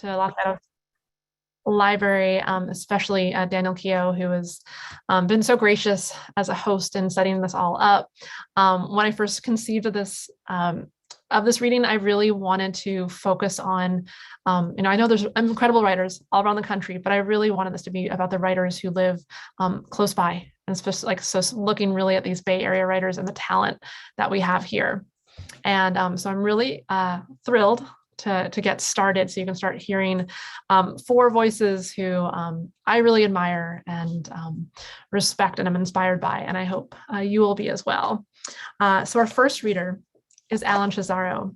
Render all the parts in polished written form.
to Los Gatos Library, especially Daniel Keogh, who has been so gracious as a host in setting this all up. When I first conceived of this reading, I really wanted to focus on, I know there's incredible writers all around the country, but I really wanted this to be about the writers who live close by, and especially so looking really at these Bay Area writers and the talent that we have here. And so I'm really thrilled to get started, so you can start hearing 4 voices who I really admire and respect and I'm inspired by, and I hope you will be as well. So our first reader is Alan Chazaro.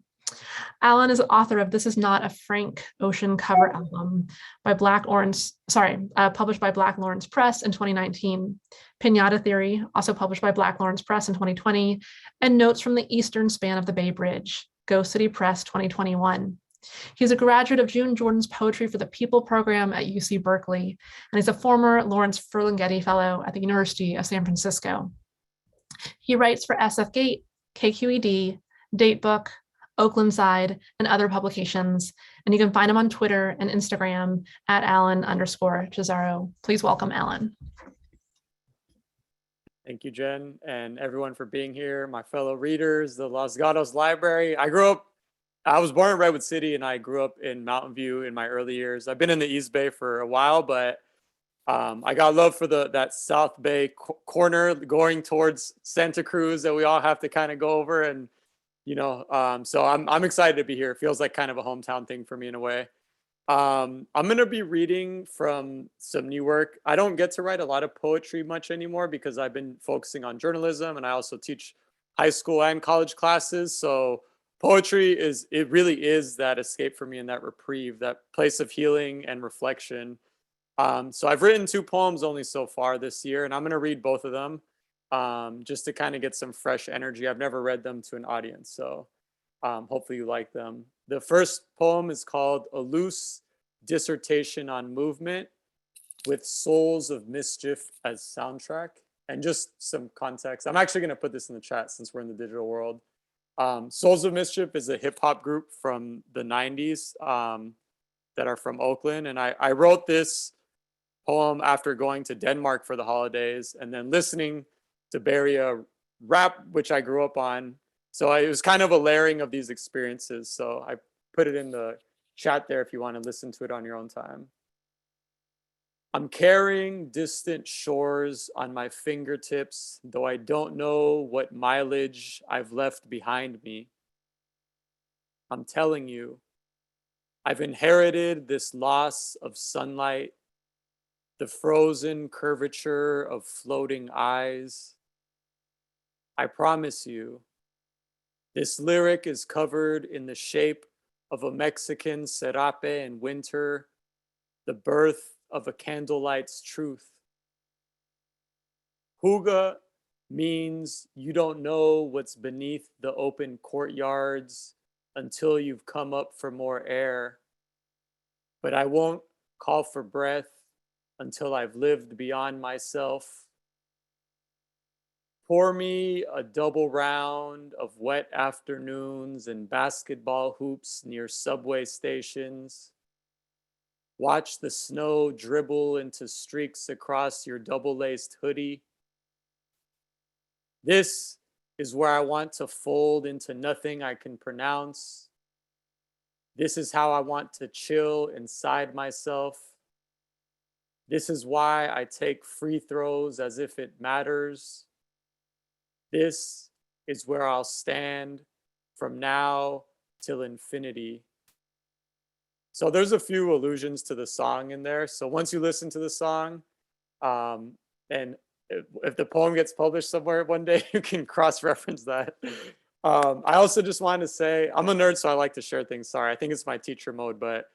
Alan is the author of This Is Not a Frank Ocean cover album by published by Black Lawrence Press in 2019, Pinata Theory, also published by Black Lawrence Press in 2020, and Notes from the Eastern Span of the Bay Bridge, Ghost City Press 2021. He's a graduate of June Jordan's Poetry for the People program at UC Berkeley, and he's a former Lawrence Ferlinghetti Fellow at the University of San Francisco. He writes for SF Gate, KQED, Datebook, Oakland Side, and other publications, and you can find him on Twitter and Instagram at Alan_Chazaro. Please welcome Alan. Thank you, Jen, and everyone for being here, my fellow readers, the Los Gatos Library. I was born in Redwood City, and I grew up in Mountain View in my early years. I've been in the East Bay for a while, but I got love for that South Bay corner going towards Santa Cruz that we all have to kind of go over. And, so I'm excited to be here. It feels like kind of a hometown thing for me in a way. I'm going to be reading from some new work. I don't get to write a lot of poetry much anymore because I've been focusing on journalism, and I also teach high school and college classes. So poetry really is that escape for me and that reprieve, that place of healing and reflection. So I've written 2 poems only so far this year, and I'm going to read both of them just to kind of get some fresh energy. I've never read them to an audience, so hopefully you like them. The first poem is called A Loose Dissertation on Movement, with Souls of Mischief as soundtrack. And just some context, I'm actually going to put this in the chat since we're in the digital world. Souls of Mischief is a hip hop group from the 90s that are from Oakland. And I wrote this poem after going to Denmark for the holidays and then listening to Bay Area rap, which I grew up on. So it was kind of a layering of these experiences. So I put it in the chat there if you want to listen to it on your own time. I'm carrying distant shores on my fingertips, though I don't know what mileage I've left behind me. I'm telling you, I've inherited this loss of sunlight, the frozen curvature of floating eyes. I promise you, this lyric is covered in the shape of a Mexican serape in winter, the birth of a candlelight's truth. Huga means you don't know what's beneath the open courtyards until you've come up for more air. But I won't call for breath until I've lived beyond myself. Pour me a double round of wet afternoons and basketball hoops near subway stations. Watch the snow dribble into streaks across your double-laced hoodie. This is where I want to fold into nothing I can pronounce. This is how I want to chill inside myself. This is why I take free throws as if it matters. This is where I'll stand from now till infinity. So there's a few allusions to the song in there. So once you listen to the song, and if the poem gets published somewhere one day, you can cross-reference that. I also just wanted to say, I'm a nerd, so I like to share things. Sorry, I think it's my teacher mode. But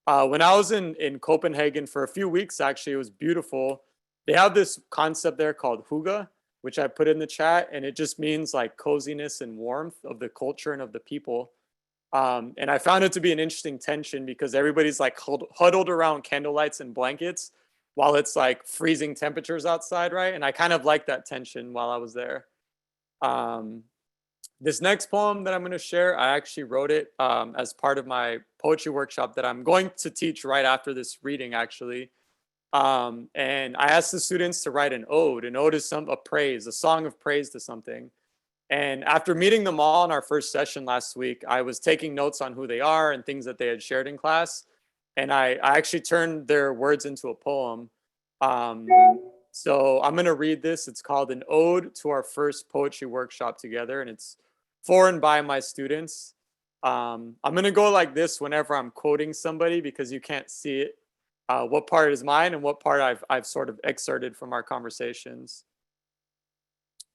when I was in Copenhagen for a few weeks, actually, it was beautiful. They have this concept there called Huga, which I put in the chat, and it just means like coziness and warmth of the culture and of the people. And I found it to be an interesting tension because everybody's like huddled around candlelights and blankets while it's like freezing temperatures outside, right? And I kind of liked that tension while I was there. This next poem that I'm going to share, I actually wrote it as part of my poetry workshop that I'm going to teach right after this reading, actually. And I asked the students to write an ode. An ode is a praise, a song of praise to something. And after meeting them all in our first session last week, I was taking notes on who they are and things that they had shared in class. And I actually turned their words into a poem. Um, so I'm going to read this. It's called An Ode to Our First Poetry Workshop Together, and it's for and by my students. I'm going to go like this whenever I'm quoting somebody because you can't see it, what part is mine and what part I've sort of excerpted from our conversations.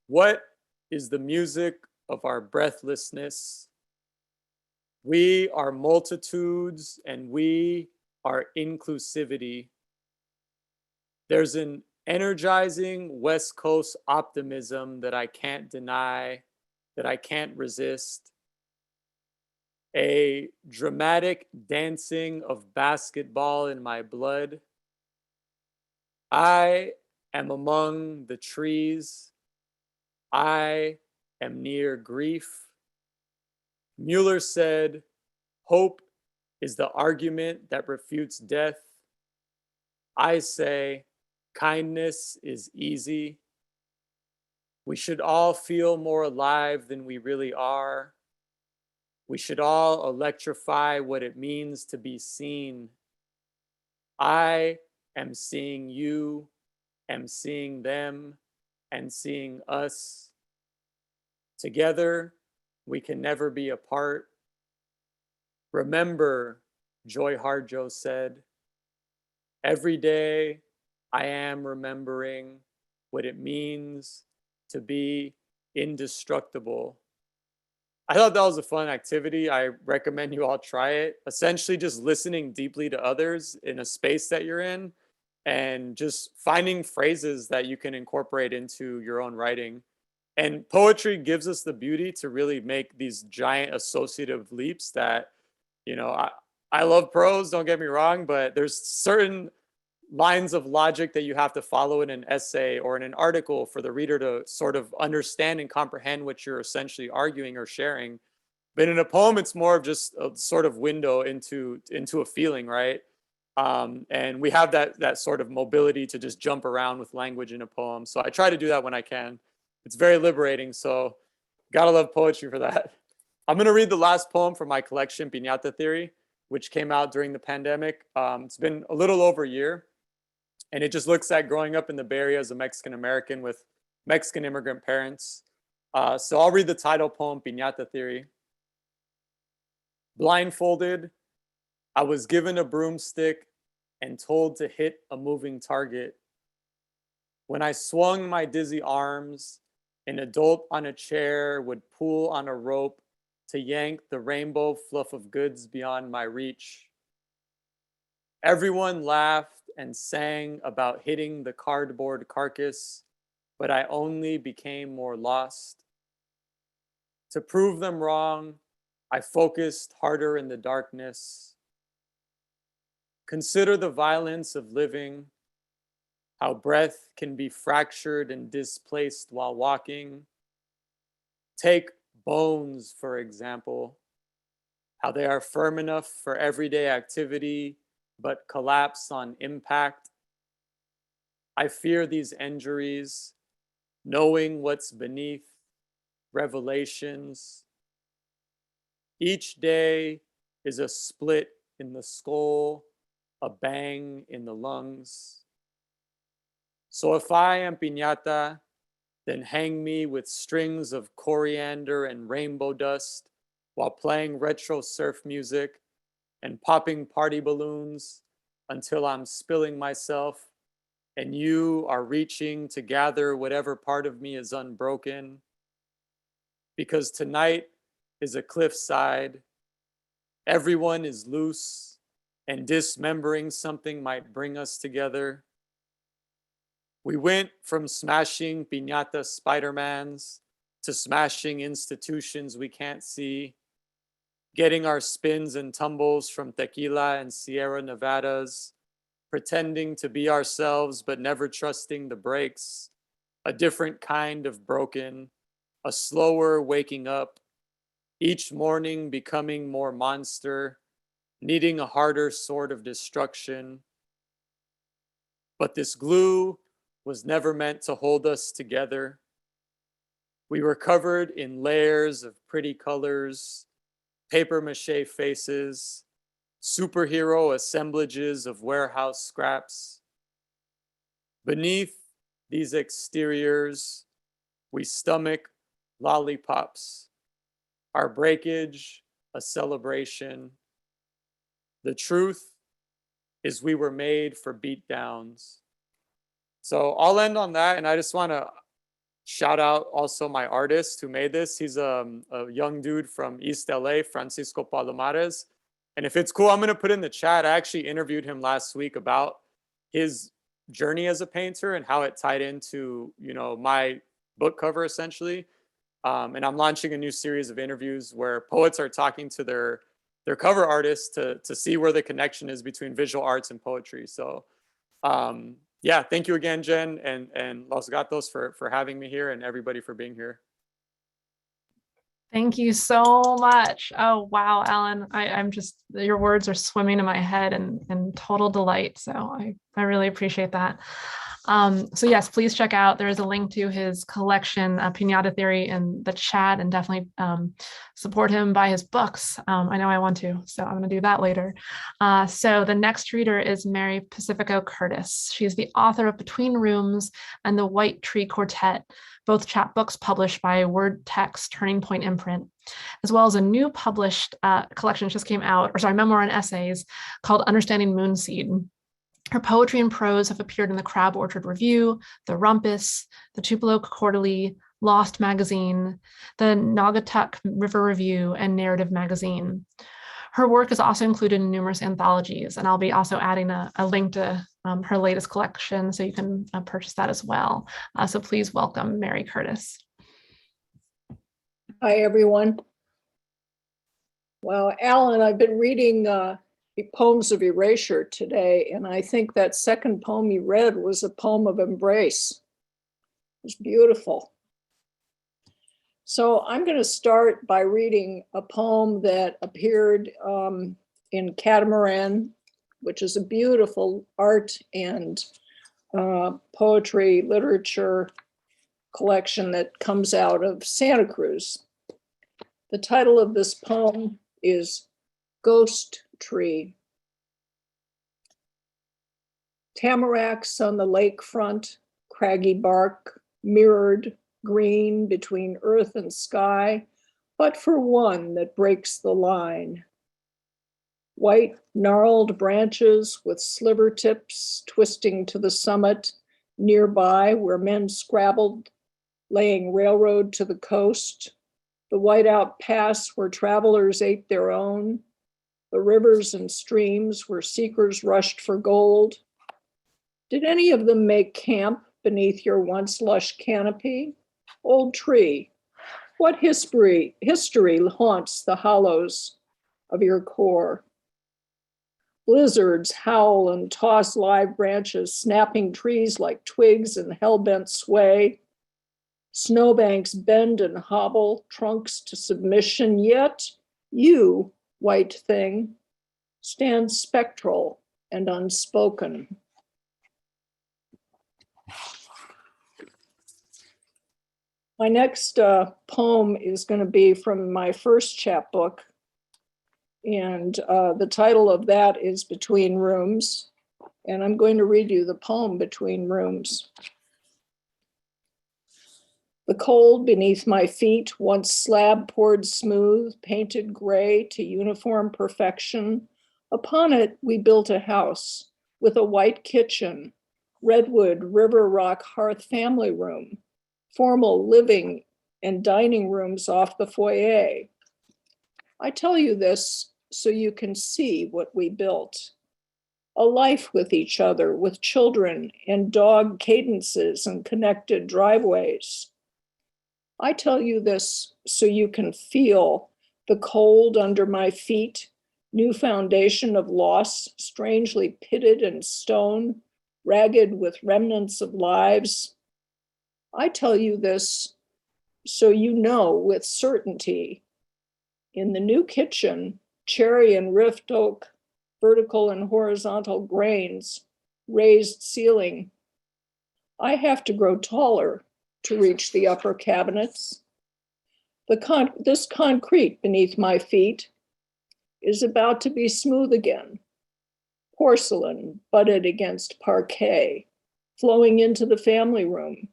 What is the music of our breathlessness? We are multitudes and we are inclusivity. There's an energizing West Coast optimism that I can't deny, that I can't resist. A dramatic dancing of basketball in my blood. I am among the trees. I am near grief. Mueller said, hope is the argument that refutes death. I say, kindness is easy. We should all feel more alive than we really are. We should all electrify what it means to be seen. I am seeing you, am seeing them, and seeing us. Together, we can never be apart. Remember, Joy Harjo said, every day I am remembering what it means to be indestructible. I thought that was a fun activity. I recommend you all try it. Essentially, just listening deeply to others in a space that you're in and just finding phrases that you can incorporate into your own writing. And poetry gives us the beauty to really make these giant associative leaps that, you know, I love prose, don't get me wrong, but there's certain lines of logic that you have to follow in an essay or in an article for the reader to sort of understand and comprehend what you're essentially arguing or sharing. But in a poem, it's more of just a sort of window into a feeling, right? And we have that sort of mobility to just jump around with language in a poem. So I try to do that when I can. It's very liberating. So gotta love poetry for that. I'm gonna read the last poem from my collection, Piñata Theory, which came out during the pandemic. It's been a little over a year. And it just looks at growing up in the Bay Area as a Mexican American with Mexican immigrant parents. So I'll read the title poem, Piñata Theory. Blindfolded, I was given a broomstick and told to hit a moving target. When I swung my dizzy arms, an adult on a chair would pull on a rope to yank the rainbow fluff of goods beyond my reach. Everyone laughed and sang about hitting the cardboard carcass, but I only became more lost. To prove them wrong, I focused harder in the darkness. Consider the violence of living, how breath can be fractured and displaced while walking. Take bones, for example, how they are firm enough for everyday activity, but collapse on impact. I fear these injuries, knowing what's beneath, revelations. Each day is a split in the skull, a bang in the lungs. So if I am piñata, then hang me with strings of coriander and rainbow dust while playing retro surf music and popping party balloons until I'm spilling myself and you are reaching to gather whatever part of me is unbroken. Because tonight is a cliffside. Everyone is loose and dismembering something might bring us together. We went from smashing piñata Spider-Mans to smashing institutions we can't see, getting our spins and tumbles from tequila and Sierra Nevadas, pretending to be ourselves but never trusting the brakes, a different kind of broken. a slower waking up, each morning becoming more monster, needing a harder sword of destruction. But this glue was never meant to hold us together. We were covered in layers of pretty colors, paper mache faces, superhero assemblages of warehouse scraps. Beneath these exteriors, we stomach lollipops, our breakage a celebration. The truth is we were made for beatdowns. So I'll end on that, and I just want to shout out also my artist who made this. He's a young dude from East LA, Francisco Palomares. And if it's cool, I'm going to put in the chat. I actually interviewed him last week about his journey as a painter and how it tied into, you know, my book cover essentially. And I'm launching a new series of interviews where poets are talking to their cover artists to see where the connection is between visual arts and poetry. So yeah, thank you again, Jen and Los Gatos for having me here, and everybody for being here. Thank you so much. Oh, wow, Alan. I'm just, your words are swimming in my head and total delight. So I really appreciate that. So yes, please check out, there is a link to his collection, Pinata Theory, in the chat, and definitely support him, buy his books. I know I want to, so I'm going to do that later. So the next reader is Mary Pacifico Curtis. She's the author of Between Rooms and the White Tree Quartet, both chapbooks published by WordTech's Turning Point imprint, as well as a new published collection just came out, or sorry, memoir and essays called Understanding Moonseed. Her poetry and prose have appeared in the Crab Orchard Review, the Rumpus, the Tupelo Quarterly, Lost Magazine, the Naugatuck River Review, and Narrative Magazine. Her work is also included in numerous anthologies, and I'll be also adding a link to her latest collection so you can purchase that as well. So please welcome Mary Curtis. Hi, everyone. Well, Alan, I've been reading Poems of Erasure today, and I think that second poem you read was a poem of embrace. It was beautiful. So I'm going to start by reading a poem that appeared in Catamaran, which is a beautiful art and poetry literature collection that comes out of Santa Cruz. The title of this poem is Ghost Tree. Tamaracks on the lakefront, craggy bark, mirrored green between earth and sky, but for one that breaks the line. White gnarled branches with sliver tips twisting to the summit nearby where men scrabbled, laying railroad to the coast, the whiteout pass where travelers ate their own, the rivers and streams where seekers rushed for gold. Did any of them make camp beneath your once lush canopy? Old tree, what history haunts the hollows of your core? Blizzards howl and toss live branches, snapping trees like twigs in hell-bent sway. Snowbanks bend and hobble, trunks to submission, yet you, white thing, stand spectral and unspoken. My next poem is going to be from my first chapbook, and the title of that is Between Rooms, and I'm going to read you the poem Between Rooms. The cold beneath my feet, once slab poured smooth, painted gray to uniform perfection. Upon it, we built a house with a white kitchen, redwood river rock hearth family room, formal living and dining rooms off the foyer. I tell you this so you can see what we built. A life with each other, with children and dog cadences and connected driveways. I tell you this so you can feel the cold under my feet, new foundation of loss, strangely pitted and stone, ragged with remnants of lives. I tell you this so you know with certainty. In the new kitchen, cherry and rift oak, vertical and horizontal grains, raised ceiling. I have to grow taller to reach the upper cabinets. This concrete beneath my feet is about to be smooth again. Porcelain butted against parquet, flowing into the family room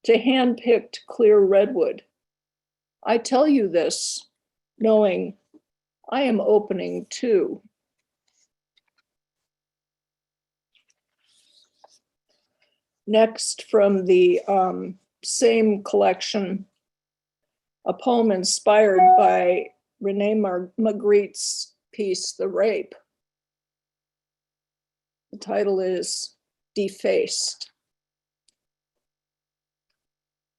to hand-picked clear redwood. I tell you this, knowing I am opening too. Next, from the same collection, a poem inspired by Renee Magritte's piece, The Rape. The title is Defaced.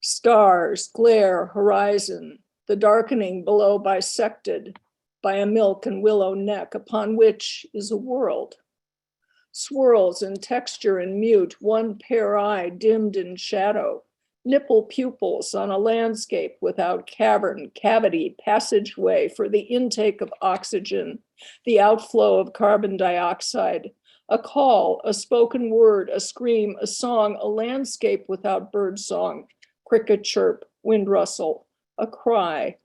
Stars, glare, horizon, the darkening below bisected by a milk and willow neck upon which is a world. Swirls in texture and mute, one pair eye dimmed in shadow, nipple pupils on a landscape without cavern, cavity, passageway for the intake of oxygen, the outflow of carbon dioxide, a call, a spoken word, a scream, a song, a landscape without bird song, cricket chirp, wind rustle, a cry,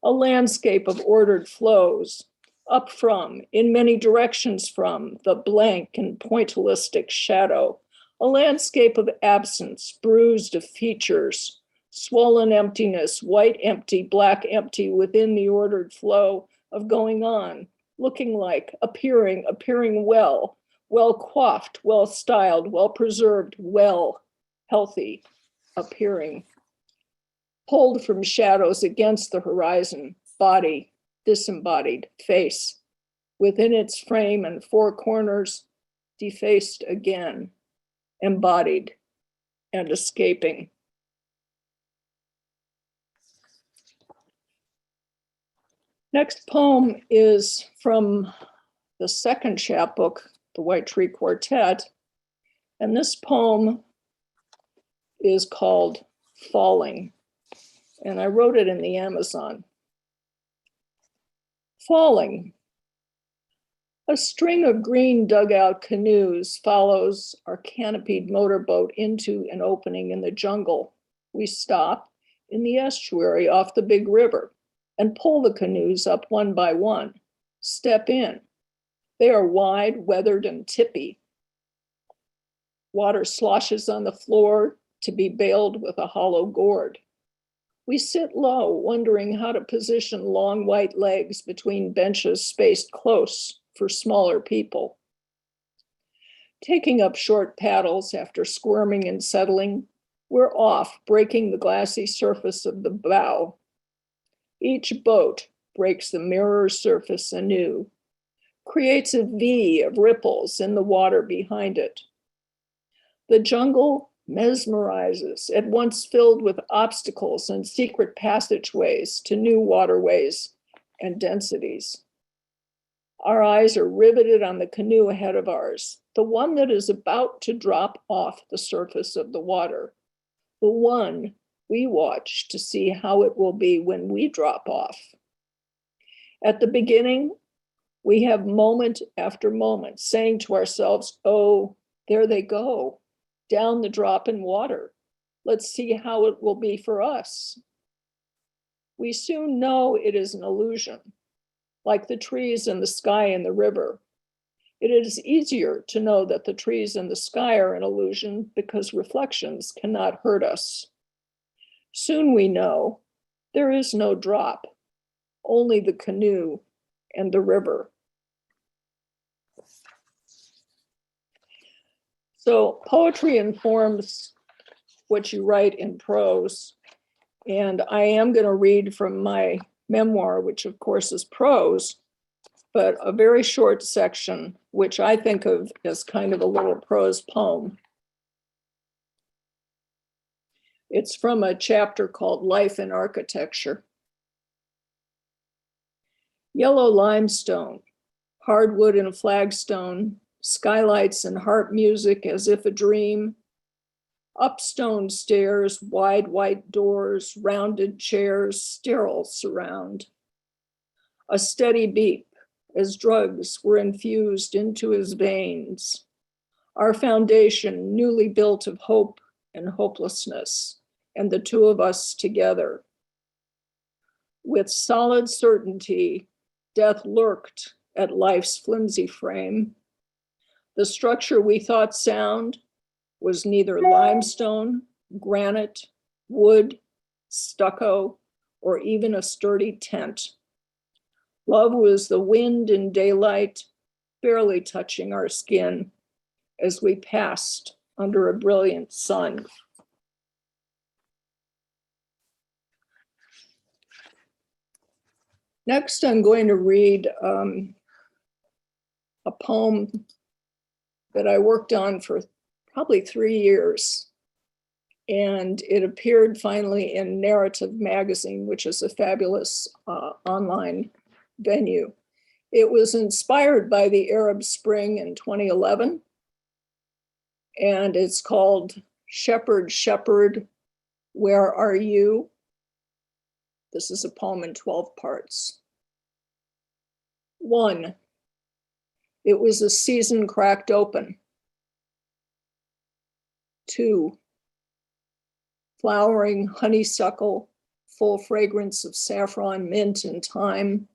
a landscape of ordered flows, up from, in many directions from, the blank and pointillistic shadow, a landscape of absence, bruised of features, swollen emptiness, white empty, black empty within the ordered flow of going on, looking like, appearing well, well coiffed, well styled, well preserved, well, healthy, appearing. Pulled from shadows against the horizon, body, disembodied, face, within its frame and four corners, defaced again, embodied and escaping. Next poem is from the second chapbook, The White Tree Quartet, and this poem is called Falling, and I wrote it in the Amazon. Falling. A string of green dugout canoes follows our canopied motorboat into an opening in the jungle. We stop in the estuary off the big river and pull the canoes up one by one. Step in. They are wide, weathered, and tippy. Water sloshes on the floor to be bailed with a hollow gourd. We sit low, wondering how to position long white legs between benches spaced close for smaller people. Taking up short paddles after squirming and settling, we're off, breaking the glassy surface of the bow. Each boat breaks the mirror surface anew, creates a V of ripples in the water behind it. The jungle mesmerizes, at once filled with obstacles and secret passageways to new waterways and densities. Our eyes are riveted on the canoe ahead of ours, the one that is about to drop off the surface of the water, the one we watch to see how it will be when we drop off. At the beginning, we have moment after moment saying to ourselves, oh, there they go, down the drop in water. Let's see how it will be for us. We soon know it is an illusion, like the trees and the sky and the river. It is easier to know that the trees and the sky are an illusion because reflections cannot hurt us. Soon we know there is no drop, only the canoe and the river. So poetry informs what you write in prose. And I am going to read from my memoir, which of course is prose, but a very short section, which I think of as kind of a little prose poem. It's from a chapter called Life in Architecture. Yellow limestone, hardwood and flagstone, skylights and harp music as if a dream, Up stone stairs, wide white doors, rounded chairs, sterile surround. A steady beep as drugs were infused into his veins. Our foundation newly built of hope and hopelessness, and the two of us together. With solid certainty, death lurked at life's flimsy frame. The structure we thought sound was neither limestone, granite, wood, stucco, or even a sturdy tent. Love was the wind in daylight, barely touching our skin as we passed under a brilliant sun. Next, I'm going to read a poem that I worked on for probably 3 years. And it appeared finally in Narrative Magazine, which is a fabulous online venue. It was inspired by the Arab Spring in 2011. And it's called Shepherd, Shepherd, Where Are You? This is a poem in 12 parts. 1, it was a season cracked open. 2, flowering honeysuckle, full fragrance of saffron, mint, and thyme.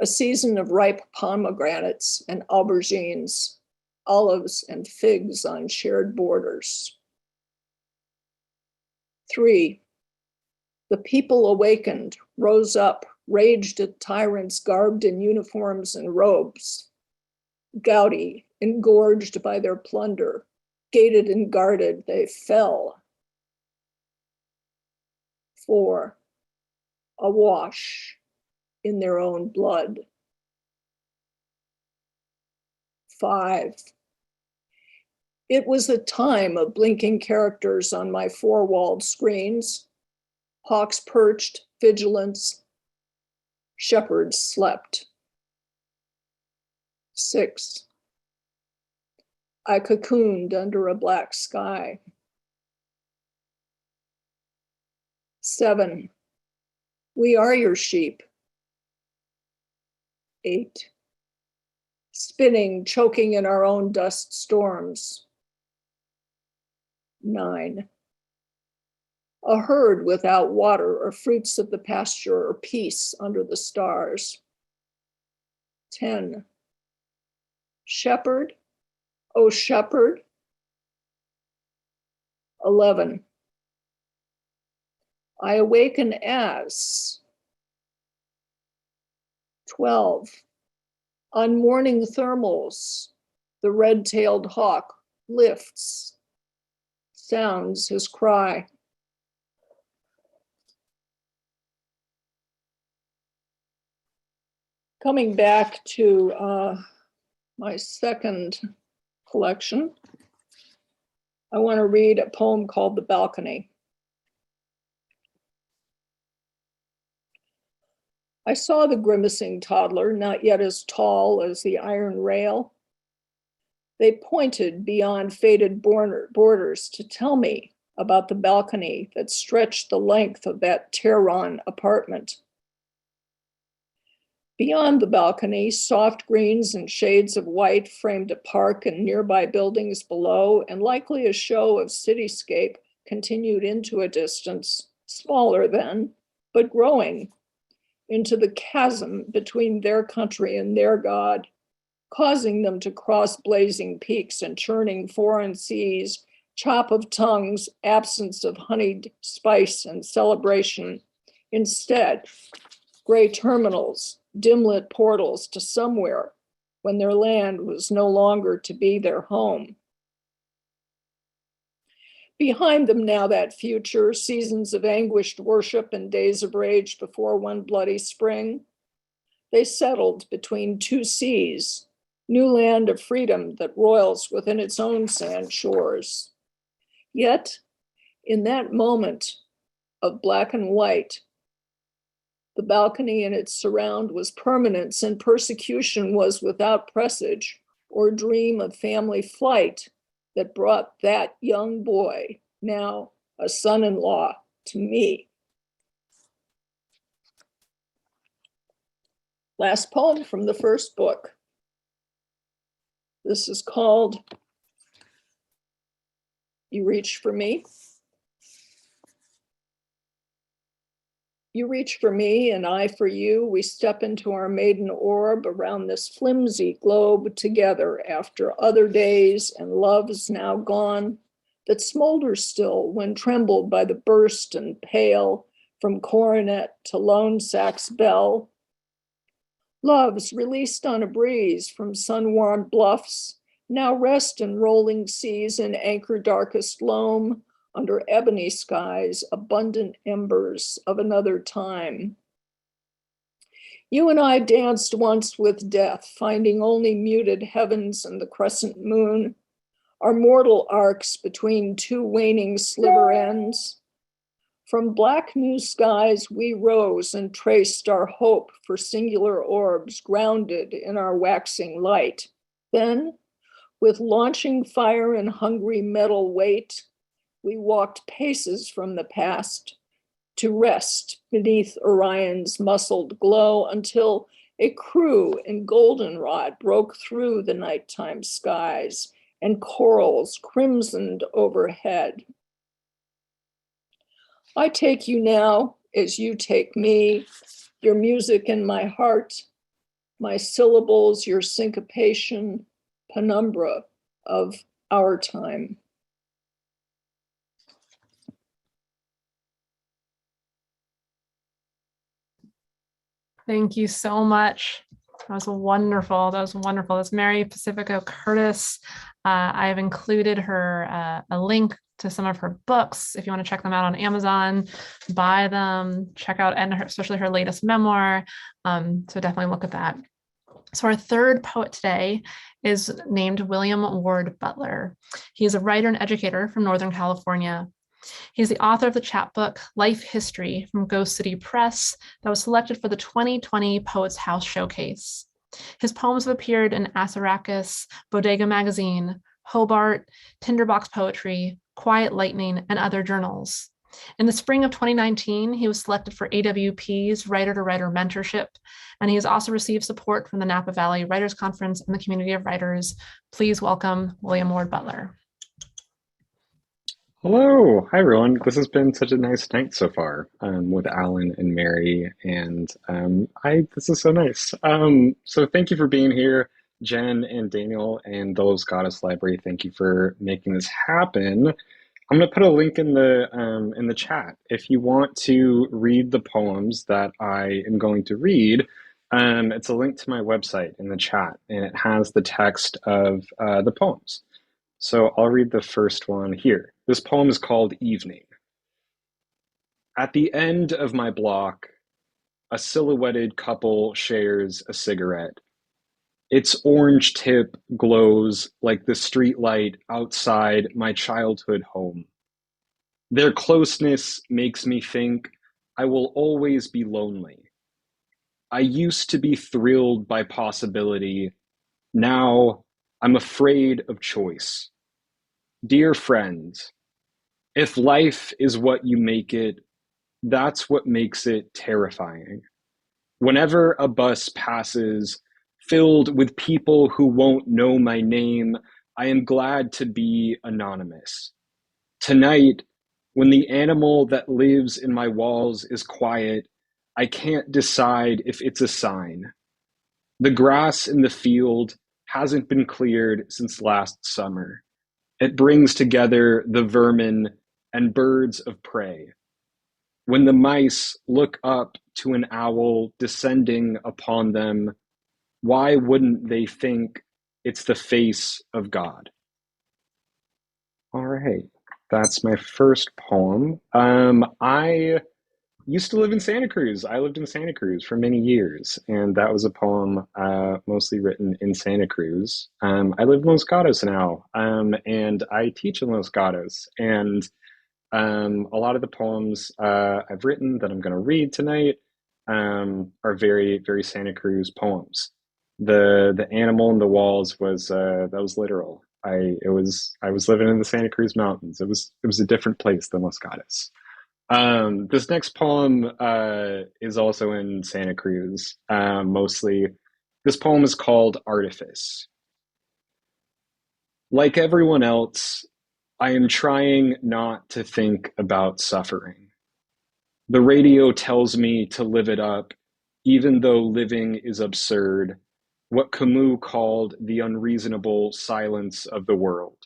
A season of ripe pomegranates and aubergines, olives and figs on shared borders. 3, the people awakened, rose up, raged at tyrants garbed in uniforms and robes. Gouty, engorged by their plunder, gated and guarded, they fell. 4, awash in their own blood. 5, it was a time of blinking characters on my four-walled screens. Hawks perched, vigilance. Shepherds slept. 6, I cocooned under a black sky. 7, we are your sheep. 8, spinning, choking in our own dust storms. 9, a herd without water or fruits of the pasture or peace under the stars. 10, shepherd, oh shepherd. 11, I awaken as. 12, on morning thermals, the red-tailed hawk lifts, sounds his cry. Coming back to my second collection, I want to read a poem called The Balcony. I saw the grimacing toddler, not yet as tall as the iron rail. They pointed beyond faded borders to tell me about the balcony that stretched the length of that Tehran apartment. Beyond the balcony, soft greens and shades of white framed a park and nearby buildings below, and likely a show of cityscape continued into a distance, smaller then, but growing into the chasm between their country and their God, causing them to cross blazing peaks and churning foreign seas, chop of tongues, absence of honeyed spice and celebration. Instead, gray terminals, dim-lit portals to somewhere when their land was no longer to be their home. Behind them now that future, seasons of anguished worship and days of rage before one bloody spring. They settled between two seas, new land of freedom that roils within its own sand shores. Yet, in that moment of black and white, the balcony and its surround was permanence, and persecution was without presage or dream of family flight, that brought that young boy, now a son-in-law, to me. Last poem from the first book. This is called You Reach for Me. You reach for me and I for you. We step into our maiden orb around this flimsy globe together after other days and loves now gone that smolder still when trembled by the burst and pale from coronet to lone sax bell. Loves released on a breeze from sun-warmed bluffs, now rest in rolling seas in anchor darkest loam, under ebony skies, abundant embers of another time. You and I danced once with death, finding only muted heavens and the crescent moon, our mortal arcs between two waning sliver ends. From black new skies we rose and traced our hope for singular orbs grounded in our waxing light. Then, with launching fire and hungry metal weight, we walked paces from the past to rest beneath Orion's muscled glow until a crew in goldenrod broke through the nighttime skies and corals crimsoned overhead. I take you now as you take me, your music in my heart, my syllables, your syncopation, penumbra of our time. Thank you so much. That was wonderful. That was wonderful. That's Mary Pacifico Curtis. I have included her a link to some of her books. If you want to check them out on Amazon, buy them, check out, and especially her latest memoir. So definitely look at that. So our third poet today is named William Ward Butler. He is a writer and educator from Northern California. He's the author of the chapbook Life History from Ghost City Press that was selected for the 2020 Poets House Showcase. His poems have appeared in Assaracus, Bodega Magazine, Hobart, Tinderbox Poetry, Quiet Lightning, and other journals. In the spring of 2019, he was selected for AWP's Writer-to-Writer Mentorship, and he has also received support from the Napa Valley Writers Conference and the community of writers. Please welcome William Ward Butler. Hello, hi everyone. This has been such a nice night so far with Alan and Mary, and this is so nice. So thank you for being here, Jen and Daniel and the Los Gatos Library. Thank you for making this happen. I'm going to put a link in the chat if you want to read the poems that I am going to read. It's a link to my website in the chat, and it has the text of the poems. So I'll read the first one here. This poem is called Evening. At the end of my block, a silhouetted couple shares a cigarette. Its orange tip glows like the streetlight outside my childhood home. Their closeness makes me think I will always be lonely. I used to be thrilled by possibility. Now I'm afraid of choice. Dear friends, if life is what you make it, that's what makes it terrifying. Whenever a bus passes, filled with people who won't know my name, I am glad to be anonymous. Tonight, when the animal that lives in my walls is quiet, I can't decide if it's a sign. The grass in the field hasn't been cleared since last summer. It brings together the vermin and birds of prey. When the mice look up to an owl descending upon them, why wouldn't they think it's the face of God? All right, that's my first poem. I used to live in Santa Cruz. I lived in Santa Cruz for many years, and that was a poem mostly written in Santa Cruz. I live in Los Gatos now, and I teach in Los Gatos, and a lot of the poems I've written that I'm going to read tonight are very, very Santa Cruz poems. The animal in the walls was that was literal. I was living in the Santa Cruz Mountains. It was a different place than Los Gatos. This next poem is also in Santa Cruz, mostly. This poem is called Artifice. Like everyone else, I am trying not to think about suffering. The radio tells me to live it up, even though living is absurd, what Camus called the unreasonable silence of the world.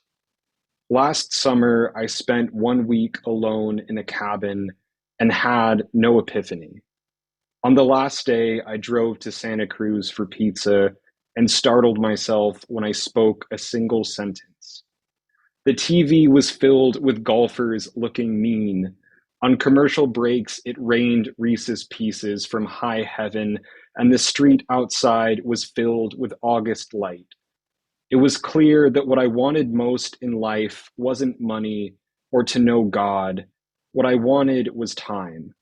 Last summer, I spent 1 week alone in a cabin and had no epiphany. On the last day, I drove to Santa Cruz for pizza and startled myself when I spoke a single sentence. The TV was filled with golfers looking mean. On commercial breaks, it rained Reese's Pieces from high heaven, and the street outside was filled with August light. It was clear that what I wanted most in life wasn't money or to know God. What I wanted was time.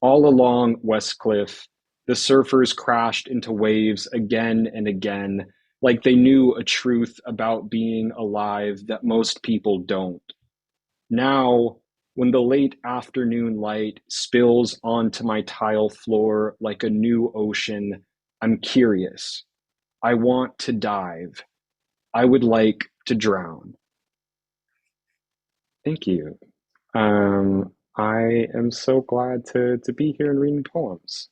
All along Westcliff, the surfers crashed into waves again and again, like they knew a truth about being alive that most people don't. Now, when the late afternoon light spills onto my tile floor like a new ocean, I'm curious. I want to dive. I would like to drown. Thank you. I am so glad to be here and reading poems.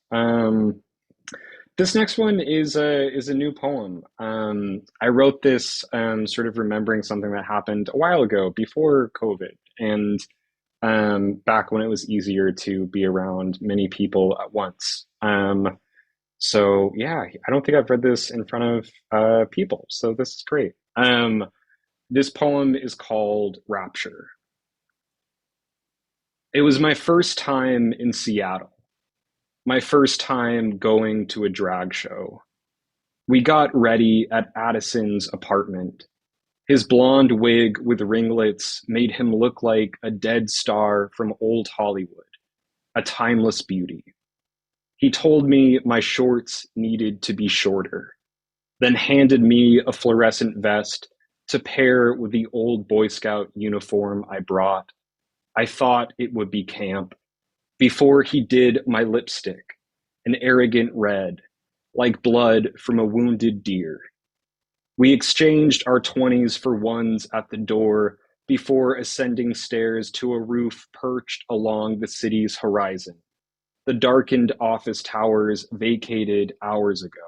This next one is a new poem. I wrote this sort of remembering something that happened a while ago before COVID, and back when it was easier to be around many people at once. So yeah, I don't think I've read this in front of people, so this is great. This poem is called Rapture. It was my first time in Seattle, my first time going to a drag show. We got ready at Addison's apartment. His blonde wig with ringlets made him look like a dead star from old Hollywood, a timeless beauty. He told me my shorts needed to be shorter, then handed me a fluorescent vest to pair with the old Boy Scout uniform I brought. I thought it would be camp. Before he did my lipstick, an arrogant red, like blood from a wounded deer. We exchanged our 20s for ones at the door before ascending stairs to a roof perched along the city's horizon. The darkened office towers vacated hours ago.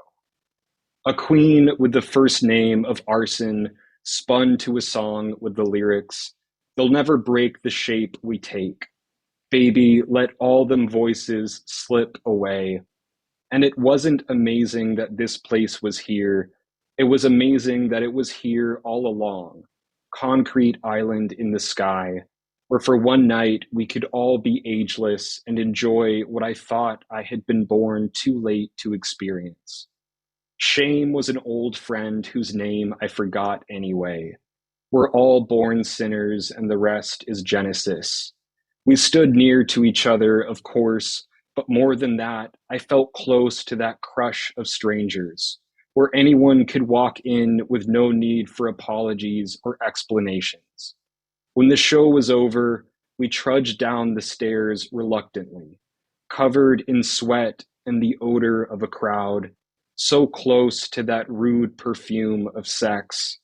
A queen with the first name of arson spun to a song with the lyrics, "They'll never break the shape we take. Baby, let all them voices slip away." And it wasn't amazing that this place was here. It was amazing that it was here all along. Concrete island in the sky, where for one night we could all be ageless and enjoy what I thought I had been born too late to experience. Shame was an old friend whose name I forgot anyway. We're all born sinners and the rest is Genesis. We stood near to each other, of course, but more than that, I felt close to that crush of strangers, where anyone could walk in with no need for apologies or explanations. When the show was over, we trudged down the stairs reluctantly, covered in sweat and the odor of a crowd, so close to that rude perfume of sex.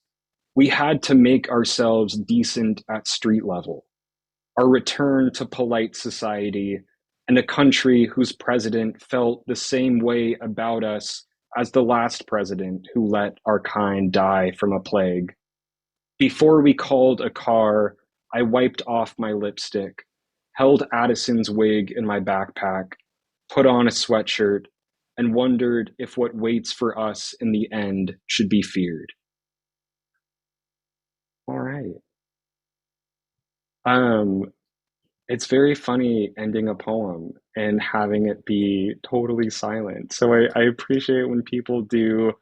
We had to make ourselves decent at street level. Our return to polite society and a country whose president felt the same way about us as the last president who let our kind die from a plague. Before we called a car, I wiped off my lipstick, held Addison's wig in my backpack, put on a sweatshirt, and wondered if what waits for us in the end should be feared. All right. It's very funny ending a poem and having it be totally silent. So I appreciate when people do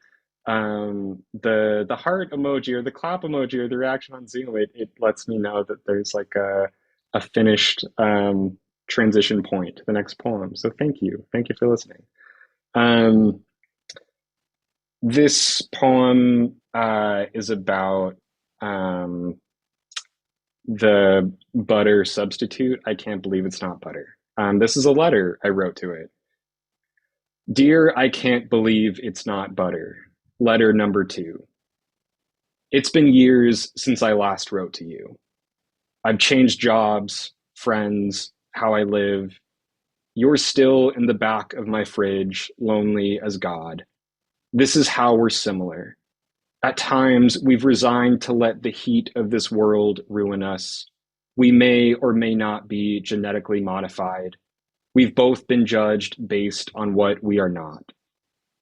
the heart emoji or the clap emoji or the reaction on Zoom. It lets me know that there's like a finished transition point to the next poem. So thank you. Thank you for listening. This poem is about The butter substitute, I can't believe it's not butter. This is a letter I wrote to it. Dear, I can't believe it's not butter. Letter number 2. It's been years since I last wrote to you. I've changed jobs, friends, how I live. You're still in the back of my fridge, lonely as God. This is how we're similar. At times, we've resigned to let the heat of this world ruin us. We may or may not be genetically modified. We've both been judged based on what we are not.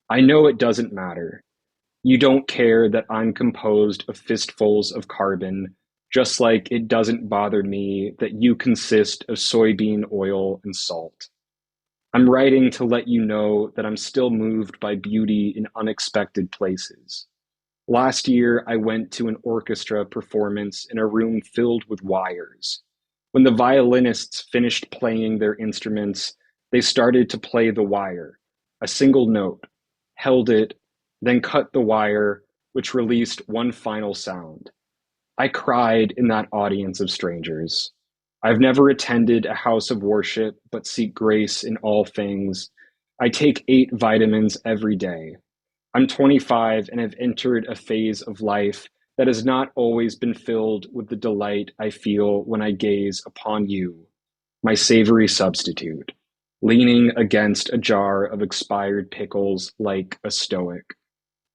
I know it doesn't matter. You don't care that I'm composed of fistfuls of carbon, just like it doesn't bother me that you consist of soybean oil and salt. I'm writing to let you know that I'm still moved by beauty in unexpected places. Last year, I went to an orchestra performance in a room filled with wires. When the violinists finished playing their instruments, they started to play the wire, a single note, held it, then cut the wire, which released one final sound. I cried in that audience of strangers. I've never attended a house of worship, but seek grace in all things. I take 8 vitamins every day. I'm 25 and have entered a phase of life that has not always been filled with the delight I feel when I gaze upon you, my savory substitute, leaning against a jar of expired pickles like a stoic.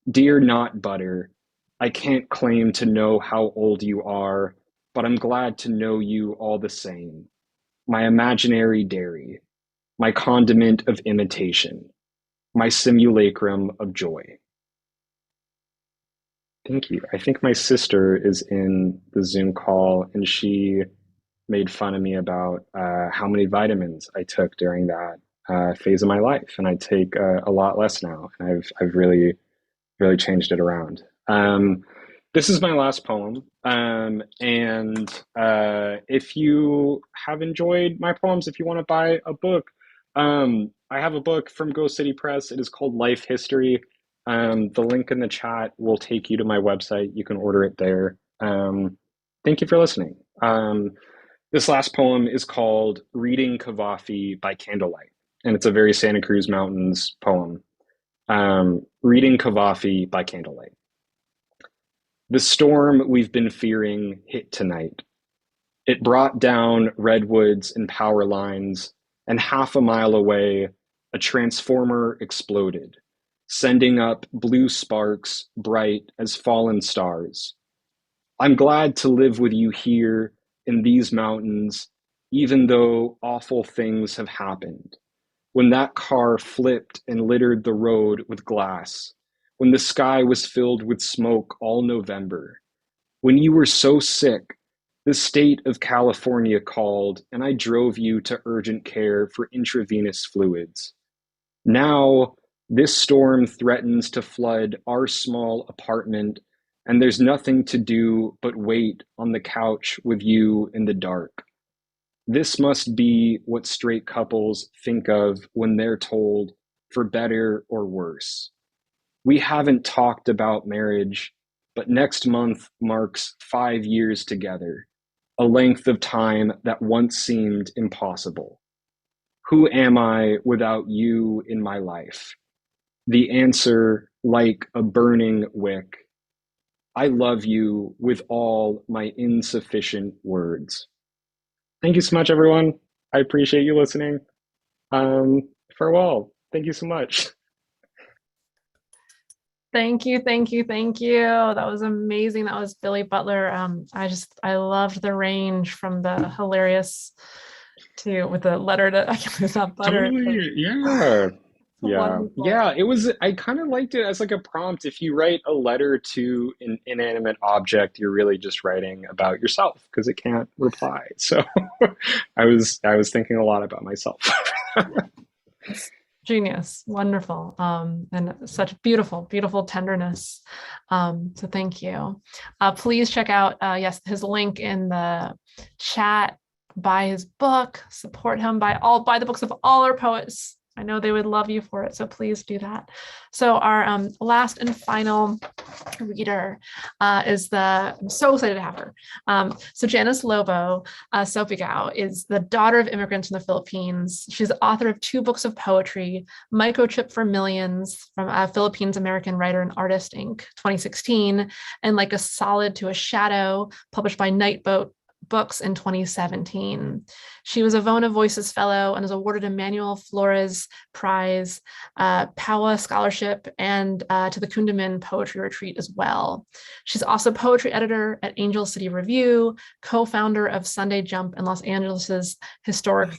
Dear not butter, I can't claim to know how old you are, but I'm glad to know you all the same. My imaginary dairy, my condiment of imitation, my simulacrum of joy. Thank you. I think my sister is in the Zoom call, and she made fun of me about how many vitamins I took during that phase of my life, and I take a lot less now. And I've really changed it around. This is my last poem, and if you have enjoyed my poems, if you want to buy a book, I have a book from Go City Press. It is called Life History. The link in the chat will take you to my website. You can order it there. Thank you for listening. This last poem is called Reading Cavafy by Candlelight, and it's a very Santa Cruz Mountains poem. Reading Cavafy by Candlelight. The storm we've been fearing hit tonight. It brought down redwoods and power lines, and half a mile away, a transformer exploded, sending up blue sparks bright as fallen stars. I'm glad to live with you here in these mountains, even though awful things have happened. When that car flipped and littered the road with glass, when the sky was filled with smoke all November, when you were so sick, the state of California called and I drove you to urgent care for intravenous fluids. Now, this storm threatens to flood our small apartment, and there's nothing to do but wait on the couch with you in the dark. This must be what straight couples think of when they're told, for better or worse. We haven't talked about marriage, but next month marks 5 years together, a length of time that once seemed impossible. Who am I without you in my life? The answer, like a burning wick. I love you with all my insufficient words. Thank you so much, everyone. I appreciate you listening. Farewell. Thank you so much. Thank you, thank you, thank you. That was amazing. That was Billy Butler. I loved the range from the hilarious to with the letter to I can't believe it's not butter. Totally, yeah. Wonderful. Yeah, it was, I kind of liked it as like a prompt. If you write a letter to an inanimate object, you're really just writing about yourself because it can't reply. So I was thinking a lot about myself. Genius, wonderful, and such beautiful, beautiful tenderness. So thank you. Please check out, yes, his link in the chat. Buy his book, support him, buy the books of all our poets, I know they would love you for it, so please do that. So our last and final reader I'm so excited to have her. So Janice Lobo Sapigao is the daughter of immigrants from the Philippines. She's the author of 2 books of poetry, Microchip for Millions from Philippines American Writer and Artist Inc. 2016, and Like a Solid to a Shadow, published by Nightboat Books in 2017. She was a Vona Voices Fellow and is awarded a Manuel Flores Prize, POWA Scholarship, and to the Kundaman Poetry Retreat as well. She's also poetry editor at Angel City Review, co-founder of Sunday Jump in Los Angeles' historic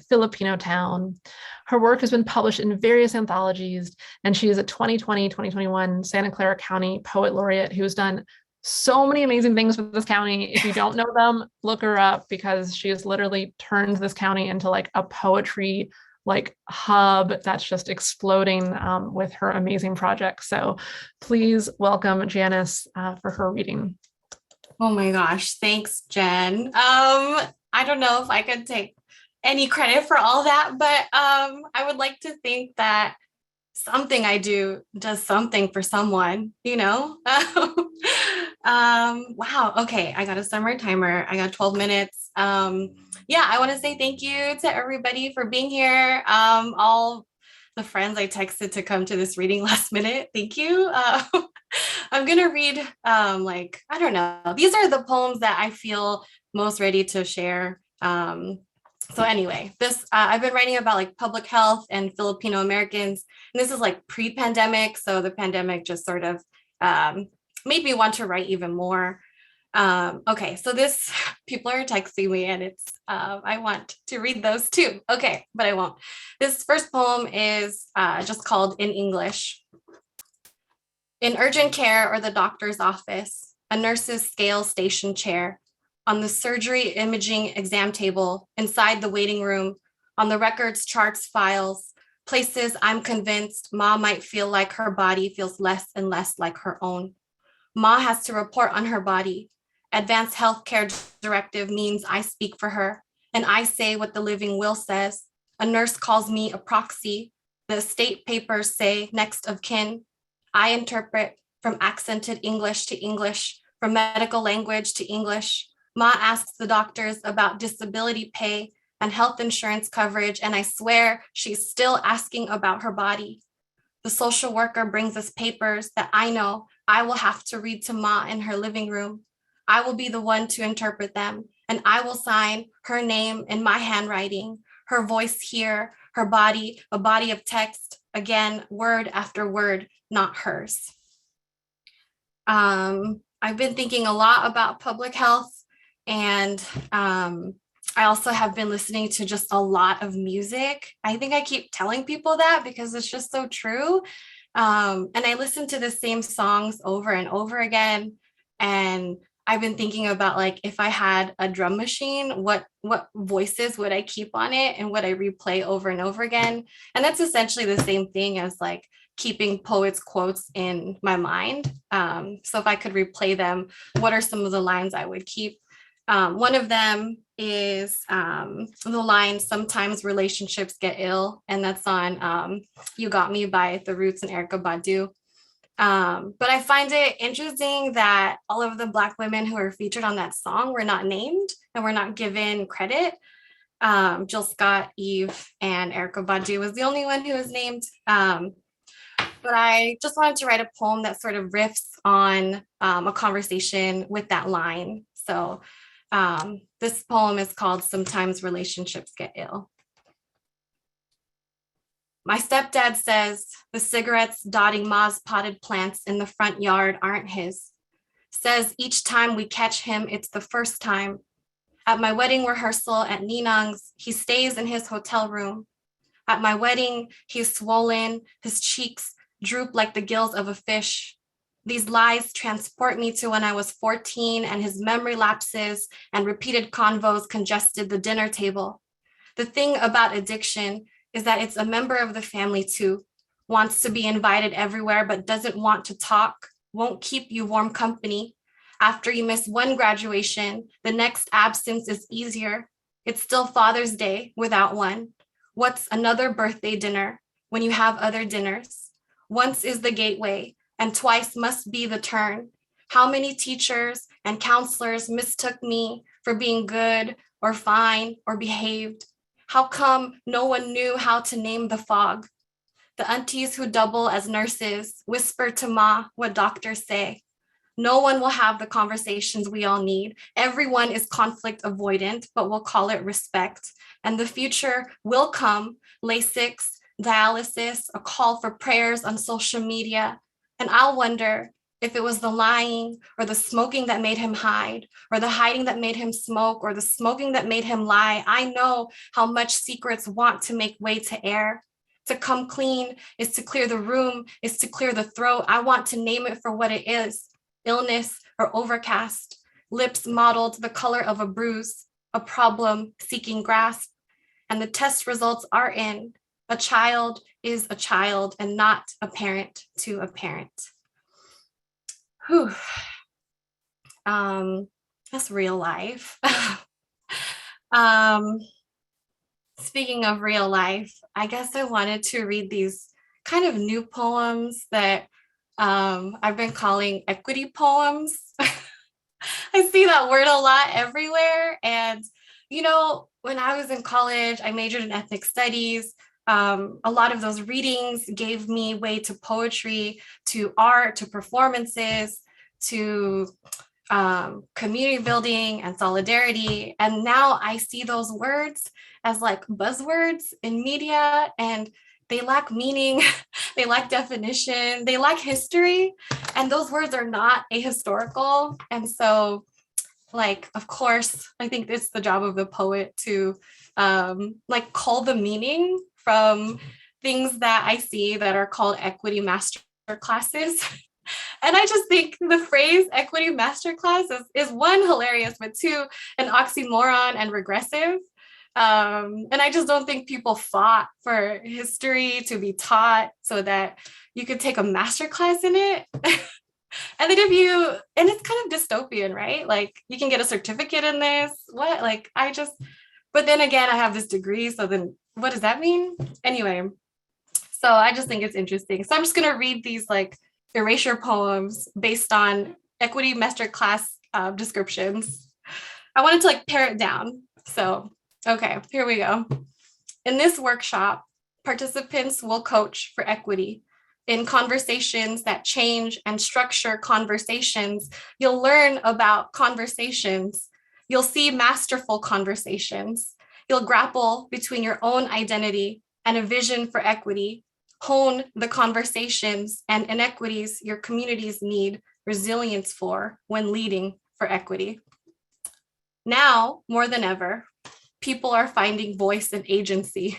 Filipino town. Her work has been published in various anthologies, and she is a 2020-2021 Santa Clara County Poet Laureate who's done so many amazing things with this county. If you don't know them, look her up, because she has literally turned this county into like a poetry like hub that's just exploding with her amazing projects. So please welcome Janice for her reading. Oh my gosh, thanks, Jen. I don't know if I could take any credit for all that, but I would like to think that something I do does something for someone, you know? Wow. Okay. I got a summer timer. I got 12 minutes. Yeah, I want to say thank you to everybody for being here. All the friends I texted to come to this reading last minute. Thank you. I'm going to read, I don't know. These are the poems that I feel most ready to share. So anyway, this I've been writing about like public health and Filipino Americans, and this is like pre-pandemic. So the pandemic just sort of made me want to write even more. Okay, so this people are texting me, and it's I want to read those too. Okay, but I won't. This first poem is just called In English. In urgent care or the doctor's office, a nurse's scale station chair. On the surgery imaging exam table, inside the waiting room, on the records, charts, files, places I'm convinced Ma might feel like her body feels less and less like her own. Ma has to report on her body. Advanced healthcare directive means I speak for her, and I say what the living will says. A nurse calls me a proxy. The estate papers say next of kin. I interpret from accented English to English, from medical language to English. Ma asks the doctors about disability pay and health insurance coverage, and I swear she's still asking about her body. The social worker brings us papers that I know I will have to read to Ma in her living room. I will be the one to interpret them, and I will sign her name in my handwriting, her voice here, her body, a body of text, again, word after word, not hers. I've been thinking a lot about public health. And I also have been listening to just a lot of music. I think I keep telling people that because it's just so true. And I listen to the same songs over and over again. And I've been thinking about like, if I had a drum machine, what voices would I keep on it and would I replay over and over again? And that's essentially the same thing as like keeping poets' quotes in my mind. So if I could replay them, what are some of the lines I would keep? One of them is the line, sometimes relationships get ill, and that's on You Got Me by The Roots and Erykah Badu. But I find it interesting that all of the Black women who are featured on that song were not named and were not given credit. Jill Scott, Eve, and Erykah Badu was the only one who was named. But I just wanted to write a poem that sort of riffs on a conversation with that line. So this poem is called Sometimes Relationships Get Ill. My stepdad says the cigarettes dotting Ma's potted plants in the front yard aren't his. Says each time we catch him, it's the first time. At my wedding rehearsal at Ninang's, he stays in his hotel room. At my wedding, he's swollen, his cheeks droop like the gills of a fish. These lies transport me to when I was 14 and his memory lapses and repeated convos congested the dinner table. The thing about addiction is that it's a member of the family too, wants to be invited everywhere but doesn't want to talk, won't keep you warm company. After you miss one graduation, the next absence is easier. It's still Father's Day without one. What's another birthday dinner when you have other dinners? Once is the gateway, and twice must be the turn. How many teachers and counselors mistook me for being good or fine or behaved? How come no one knew how to name the fog? The aunties who double as nurses whisper to Ma what doctors say. No one will have the conversations we all need. Everyone is conflict avoidant, but we'll call it respect. And the future will come, LASIX, dialysis, a call for prayers on social media. And I'll wonder if it was the lying or the smoking that made him hide, or the hiding that made him smoke, or the smoking that made him lie. I know how much secrets want to make way to air. To come clean is to clear the room, is to clear the throat. I want to name it for what it is. Illness or overcast, lips mottled the color of a bruise, a problem seeking grasp. And the test results are in. A child is a child and not a parent to a parent. Whew. That's real life. Speaking of real life, I guess I wanted to read these kind of new poems that I've been calling equity poems. I see that word a lot everywhere. And, you know, when I was in college, I majored in ethnic studies. A lot of those readings gave me way to poetry, to art, to performances, to community building and solidarity. And now I see those words as like buzzwords in media, and they lack meaning, they lack definition, they lack history, and those words are not ahistorical. And so, like, of course, I think it's the job of the poet to like cull the meaning from things that I see that are called equity master classes. And I just think the phrase equity masterclass is one, hilarious, but two, an oxymoron and regressive. And I just don't think people fought for history to be taught so that you could take a masterclass in it. And then and it's kind of dystopian, right? Like you can get a certificate in this, what? Like but then again, I have this degree, so then what does that mean? Anyway, so I just think it's interesting. So I'm just gonna read these like erasure poems based on equity masterclass descriptions. I wanted to like pare it down. So, okay, here we go. In this workshop, participants will coach for equity. In conversations that change and structure conversations, you'll learn about conversations. You'll see masterful conversations. You'll grapple between your own identity and a vision for equity, hone the conversations and inequities your communities need resilience for when leading for equity. Now, more than ever, people are finding voice and agency.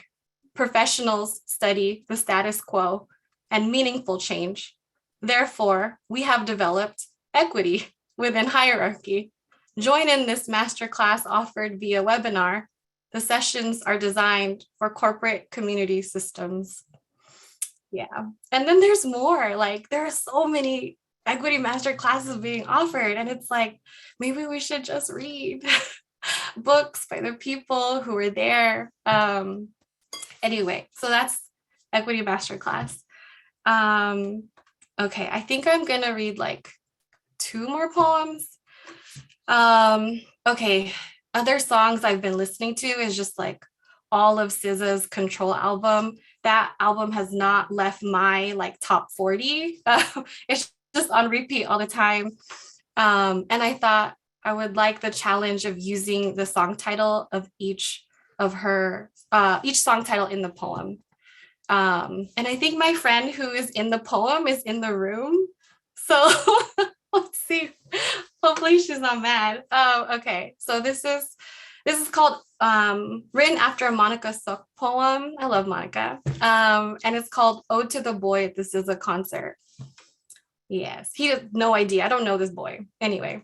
Professionals study the status quo and meaningful change. Therefore, we have developed equity within hierarchy. Join in this masterclass offered via webinar. The sessions are designed for corporate community systems. Yeah, and then there's more, like there are so many equity master classes being offered, and it's like, maybe we should just read books by the people who were there. Anyway, so that's equity master class. Okay, I think I'm gonna read like 2 more poems. Okay, other songs I've been listening to is just like all of SZA's Control album. That album has not left my like top 40. It's just on repeat all the time. And I thought I would like the challenge of using the song title of each song title in the poem. And I think my friend who is in the poem is in the room. So let's see. Hopefully she's not mad. Okay, so this is called written after a Monica Sok poem. I love Monica. And it's called Ode to the Boy. This is a concert. Yes, he has no idea. I don't know this boy. Anyway,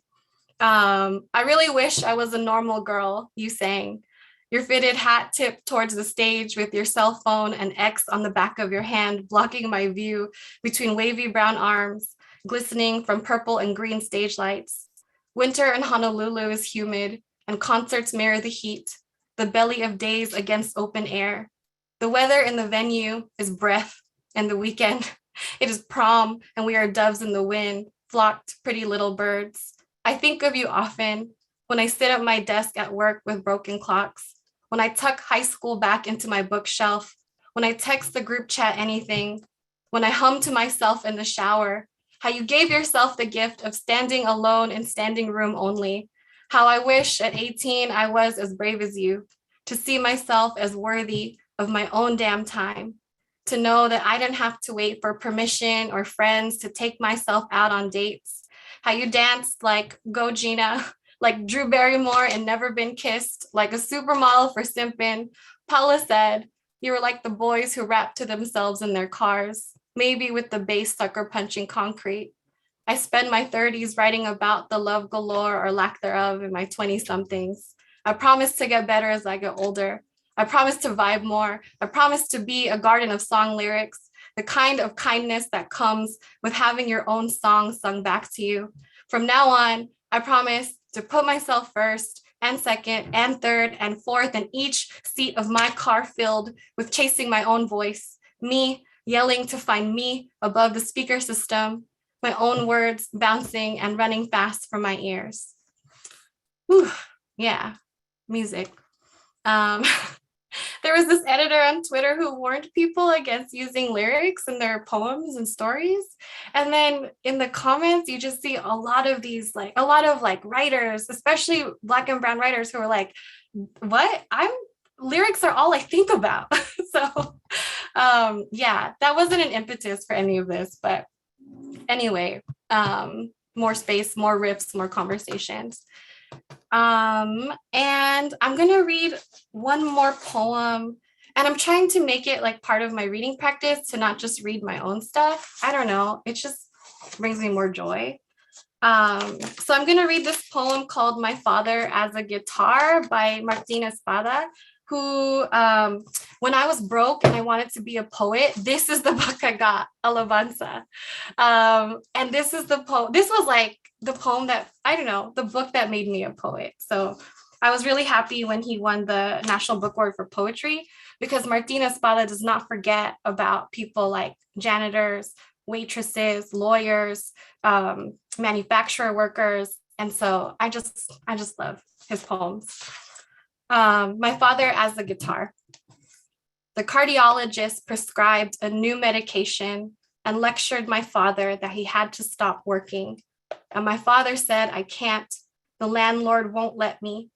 I really wish I was a normal girl, you sang. Your fitted hat tipped towards the stage with your cell phone and X on the back of your hand, blocking my view between wavy brown arms, glistening from purple and green stage lights. Winter in Honolulu is humid, and concerts mirror the heat, the belly of days against open air. The weather in the venue is breath, and the weekend, it is prom, and we are doves in the wind, flocked pretty little birds. I think of you often when I sit at my desk at work with broken clocks, when I tuck high school back into my bookshelf, when I text the group chat anything, when I hum to myself in the shower, how you gave yourself the gift of standing alone in standing room only, how I wish at 18 I was as brave as you, to see myself as worthy of my own damn time, to know that I didn't have to wait for permission or friends to take myself out on dates, how you danced like Go Gina, like Drew Barrymore and Never Been Kissed, like a supermodel for Simpin. Paula said, you were like the boys who rap to themselves in their cars, maybe with the bass sucker punching concrete. I spend my 30s writing about the love galore or lack thereof in my 20-somethings. I promise to get better as I get older. I promise to vibe more. I promise to be a garden of song lyrics, the kind of kindness that comes with having your own song sung back to you. From now on, I promise to put myself first and second and third and fourth in each seat of my car filled with chasing my own voice, me yelling to find me above the speaker system, my own words bouncing and running fast from my ears. Whew, yeah, music. There was this editor on Twitter who warned people against using lyrics in their poems and stories. And then in the comments, you just see a lot of writers, especially Black and brown writers who are like, what? Lyrics are all I think about. So yeah, that wasn't an impetus for any of this, but anyway, more space, more riffs, more conversations. And I'm gonna read one more poem, and I'm trying to make it like part of my reading practice to not just read my own stuff. I don't know, it just brings me more joy. So I'm gonna read this poem called My Father as a Guitar by Martina Espada, who, when I was broke and I wanted to be a poet, this is the book I got, Alabanza. And this is this was like the poem that, I don't know, the book that made me a poet. So I was really happy when he won the National Book Award for Poetry, because Martina Espada does not forget about people like janitors, waitresses, lawyers, manufacturer workers. And so I just love his poems. My Father as a Guitar. The cardiologist prescribed a new medication and lectured my father that he had to stop working. And my father said, I can't. The landlord won't let me.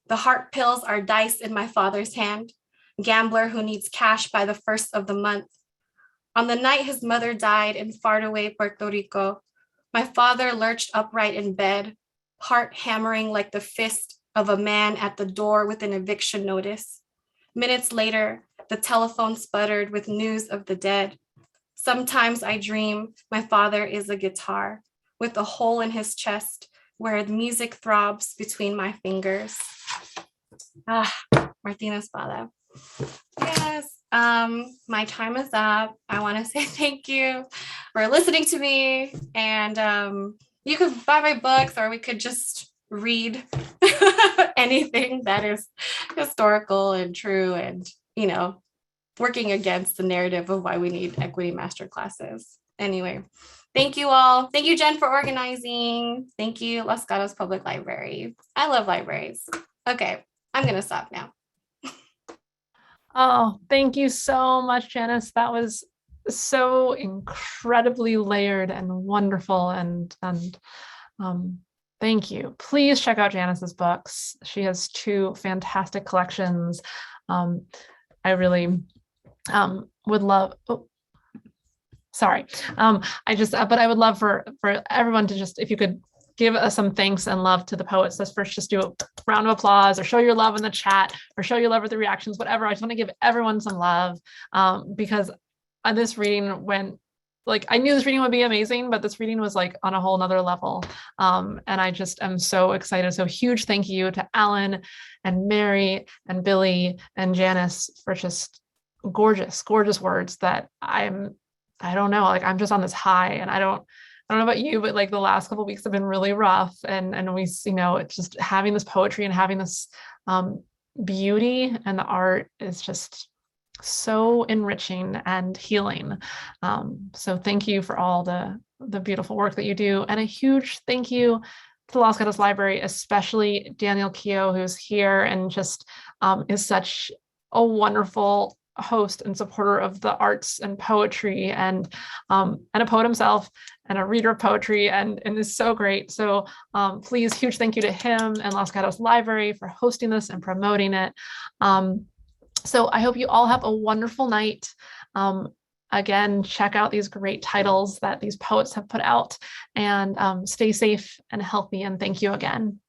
The heart pills are dice in my father's hand, gambler who needs cash by the first of the month. On the night his mother died in faraway Puerto Rico, my father lurched upright in bed, heart hammering like the fist of a man at the door with an eviction notice. Minutes later, the telephone sputtered with news of the dead. Sometimes I dream my father is a guitar with a hole in his chest where the music throbs between my fingers. Martina Espada. Yes, my time is up. I want to say thank you for listening to me. And you could buy my books, or we could just read anything that is historical and true and, you know, working against the narrative of why we need equity master classes. Anyway, thank you all. Thank you, Jen, for organizing. Thank you, Los Gatos Public Library. I love libraries. Okay, I'm going to stop now. Oh, thank you so much, Janice. That was so incredibly layered and wonderful. And thank you. Please check out Janice's books. She has 2 fantastic collections. I really would love, but I would love for everyone to just, if you could give us some thanks and love to the poets. Let's first just do a round of applause, or show your love in the chat, or show your love with the reactions, whatever. I just want to give everyone some love, because on this reading, when I knew this reading would be amazing, but this reading was like on a whole nother level. And I just am so excited. So huge thank you to Alan and Mary and Billy and Janice for just gorgeous, gorgeous words that I don't know, I'm just on this high, and I don't know about you, but the last couple of weeks have been really rough, and we, it's just having this poetry and having this beauty and the art is just, so enriching and healing. So thank you for all the beautiful work that you do. And a huge thank you to the Los Gatos Library, especially Daniel Keogh, who's here and just is such a wonderful host and supporter of the arts and poetry, and a poet himself and a reader of poetry, and is so great. So please, huge thank you to him and Los Gatos Library for hosting this and promoting it. So I hope you all have a wonderful night. Again, check out these great titles that these poets have put out, and stay safe and healthy. And thank you again.